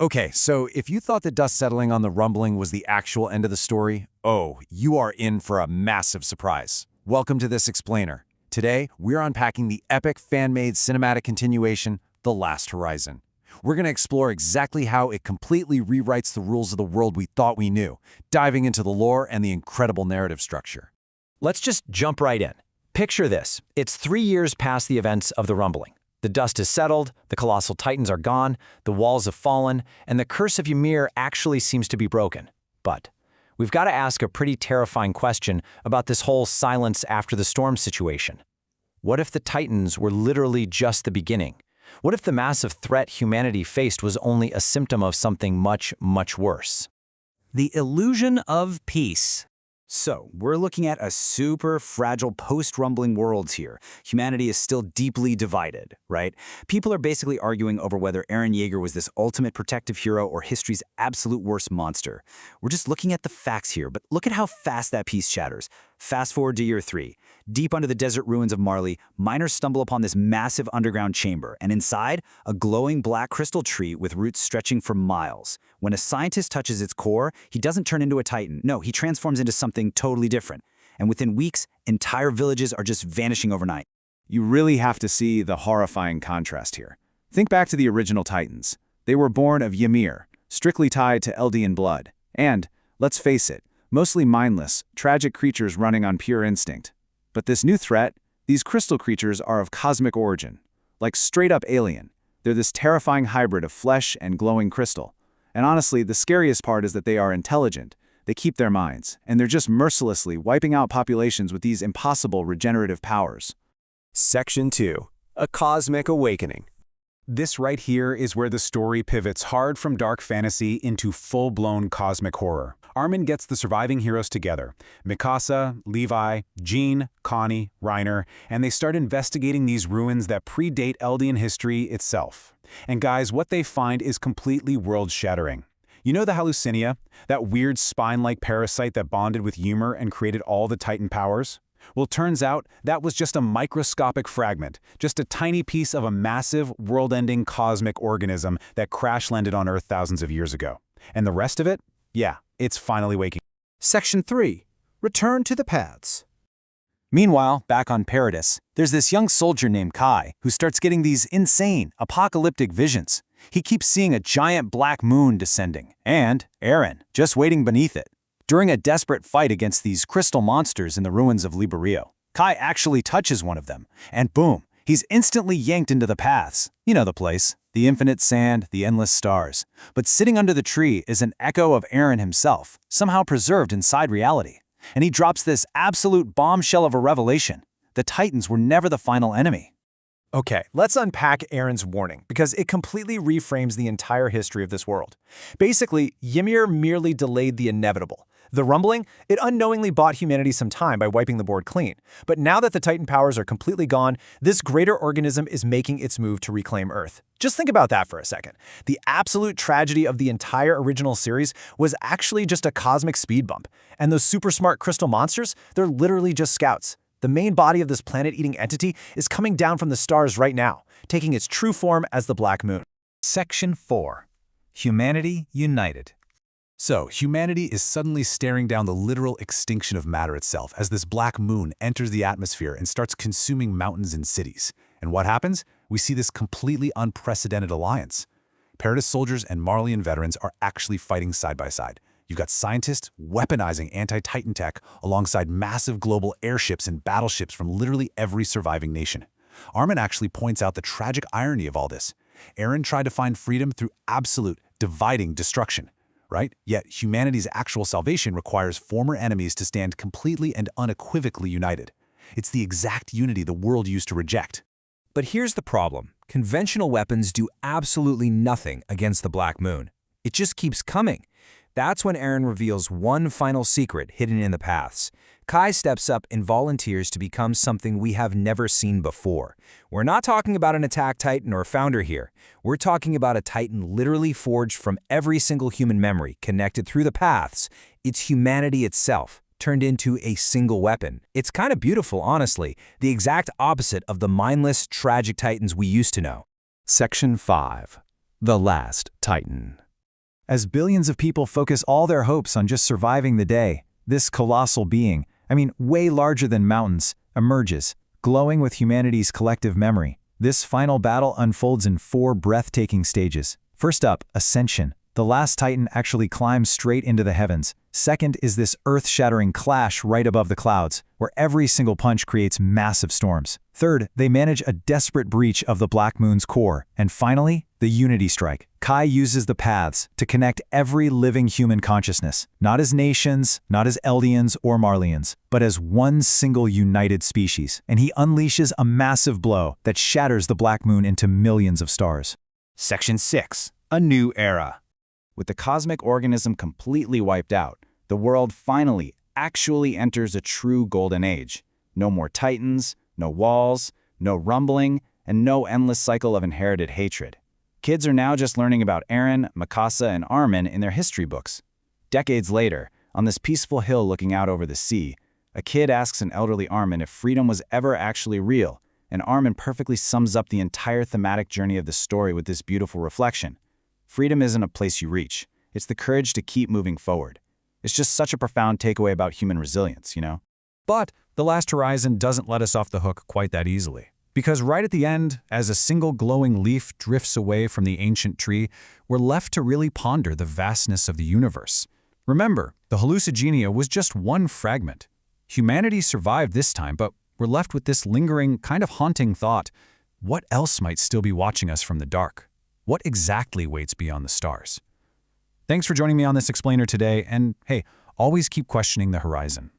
Okay, so if you thought the dust settling on the rumbling was the actual end of the story, oh, you are in for a massive surprise. Welcome to this explainer. Today, we're unpacking the epic fan-made cinematic continuation, The Last Horizon. We're going to explore exactly how it completely rewrites the rules of the world we thought we knew, diving into the lore and the incredible narrative structure. Let's just jump right in. Picture this. It's 3 years past the events of the rumbling. The dust has settled, the colossal titans are gone, the walls have fallen, and the curse of Ymir actually seems to be broken. But we've got to ask a pretty terrifying question about this whole silence after the storm situation. What if the titans were literally just the beginning? What if the massive threat humanity faced was only a symptom of something much, much worse? The illusion of peace. So, we're looking at a super fragile post-rumbling world here. Humanity is still deeply divided, right? People are basically arguing over whether Eren Yeager was this ultimate protective hero or history's absolute worst monster. We're just looking at the facts here, but look at how fast that piece shatters. Fast forward to year 3. Deep under the desert ruins of Marley, miners stumble upon this massive underground chamber, and inside, a glowing black crystal tree with roots stretching for miles. When a scientist touches its core, he doesn't turn into a titan. No, he transforms into something totally different. And within weeks, entire villages are just vanishing overnight. You really have to see the horrifying contrast here. Think back to the original Titans. They were born of Ymir, strictly tied to Eldian blood. And, let's face it, mostly mindless, tragic creatures running on pure instinct. But this new threat, these crystal creatures are of cosmic origin. Like straight-up alien. They're this terrifying hybrid of flesh and glowing crystal. And honestly, the scariest part is that they are intelligent. They keep their minds, and they're just mercilessly wiping out populations with these impossible regenerative powers. Section 2. A Cosmic Awakening. This right here is where the story pivots hard from dark fantasy into full-blown cosmic horror. Armin gets the surviving heroes together, Mikasa, Levi, Jean, Connie, Reiner, and they start investigating these ruins that predate Eldian history itself. And guys, what they find is completely world-shattering. You know the hallucinia, that weird spine-like parasite that bonded with Ymir and created all the Titan powers? Well, turns out that was just a microscopic fragment, just a tiny piece of a massive, world-ending cosmic organism that crash-landed on Earth thousands of years ago. And the rest of it? Yeah, it's finally waking. Section 3. Return to the paths. Meanwhile, back on Paradis, there's this young soldier named Kai who starts getting these insane, apocalyptic visions. He keeps seeing a giant black moon descending, and Eren, just waiting beneath it. During a desperate fight against these crystal monsters in the ruins of Liberio, Kai actually touches one of them, and boom, he's instantly yanked into the paths. You know the place, the infinite sand, the endless stars. But sitting under the tree is an echo of Eren himself, somehow preserved inside reality. And he drops this absolute bombshell of a revelation. The Titans were never the final enemy. Okay, let's unpack Eren's warning, because it completely reframes the entire history of this world. Basically, Ymir merely delayed the inevitable. The rumbling, it unknowingly bought humanity some time by wiping the board clean. But now that the Titan powers are completely gone, this greater organism is making its move to reclaim Earth. Just think about that for a second. The absolute tragedy of the entire original series was actually just a cosmic speed bump. And those super smart crystal monsters, they're literally just scouts. The main body of this planet-eating entity is coming down from the stars right now, taking its true form as the Black Moon. Section 4. Humanity United. So, humanity is suddenly staring down the literal extinction of matter itself as this black moon enters the atmosphere and starts consuming mountains and cities. And what happens? We see this completely unprecedented alliance. Paradis soldiers and Marleyan veterans are actually fighting side by side. You've got scientists weaponizing anti-Titan tech alongside massive global airships and battleships from literally every surviving nation. Armin actually points out the tragic irony of all this. Eren tried to find freedom through absolute, dividing destruction. Right? Yet humanity's actual salvation requires former enemies to stand completely and unequivocally united. It's the exact unity the world used to reject. But here's the problem. Conventional weapons do absolutely nothing against the Black Moon. It just keeps coming. That's when Eren reveals one final secret hidden in the paths. Kai steps up and volunteers to become something we have never seen before. We're not talking about an attack titan or founder here. We're talking about a titan literally forged from every single human memory, connected through the paths. It's humanity itself, turned into a single weapon. It's kind of beautiful, honestly, the exact opposite of the mindless, tragic titans we used to know. Section 5. The Last Titan. As billions of people focus all their hopes on just surviving the day, this colossal being, way larger than mountains, emerges, glowing with humanity's collective memory. This final battle unfolds in 4 breathtaking stages. First up, Ascension. The last Titan actually climbs straight into the heavens. Second is this earth-shattering clash right above the clouds, where every single punch creates massive storms. Third, they manage a desperate breach of the Black Moon's core. And finally, the Unity Strike. Kai uses the paths to connect every living human consciousness, not as nations, not as Eldians or Marlians, but as one single united species. And he unleashes a massive blow that shatters the Black Moon into millions of stars. Section 6. A New Era. With the cosmic organism completely wiped out, the world finally actually enters a true golden age. No more titans, no walls, no rumbling, and no endless cycle of inherited hatred. Kids are now just learning about Eren, Mikasa, and Armin in their history books. Decades later, on this peaceful hill looking out over the sea, a kid asks an elderly Armin if freedom was ever actually real, and Armin perfectly sums up the entire thematic journey of the story with this beautiful reflection. Freedom isn't a place you reach. It's the courage to keep moving forward. It's just such a profound takeaway about human resilience, you know? But The Last Horizon doesn't let us off the hook quite that easily. Because right at the end, as a single glowing leaf drifts away from the ancient tree, we're left to really ponder the vastness of the universe. Remember, the hallucigenia was just one fragment. Humanity survived this time, but we're left with this lingering, kind of haunting thought. What else might still be watching us from the dark? What exactly waits beyond the stars? Thanks for joining me on this explainer today, and hey, always keep questioning the horizon.